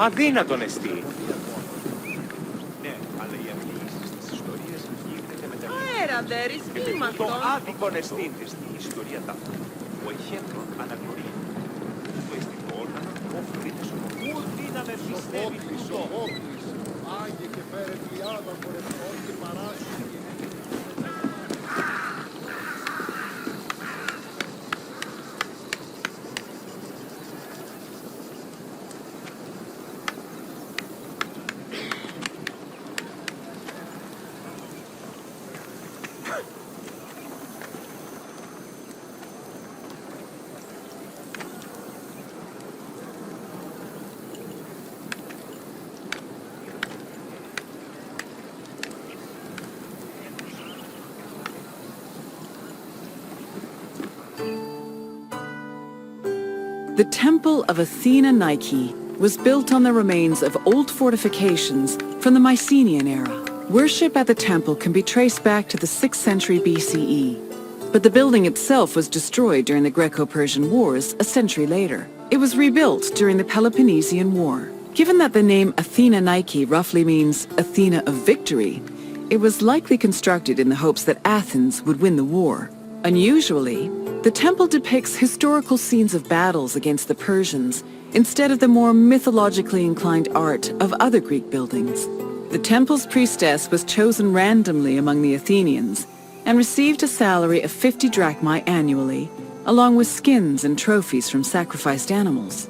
Αδύνατον εστί. Ναι, αλλά η αφήγηση στις ιστορίες γίνεται με τα Αέραντερης, Το άδικον εστίν της η ιστορία ταύτα. Ο εχέτρον αναγνωρίζει. Το αισθητό όργανο, ο Κρήτης ο Πού δύναμε πιστεύει τούτο. Άγιε και φέρε πλειάδα πορευτών και παράσου. The Temple of Athena Nike was built on the remains of old fortifications from the Mycenaean era. Worship at the temple can be traced back to the 6th century BCE, but the building itself was destroyed during the Greco-Persian Wars a century later. It was rebuilt during the Peloponnesian War. Given that the name Athena Nike roughly means Athena of Victory, it was likely constructed in the hopes that Athens would win the war. Unusually, the temple depicts historical scenes of battles against the Persians instead of the more mythologically inclined art of other Greek buildings. The temple's priestess was chosen randomly among the Athenians and received a salary of 50 drachmae annually, along with skins and trophies from sacrificed animals.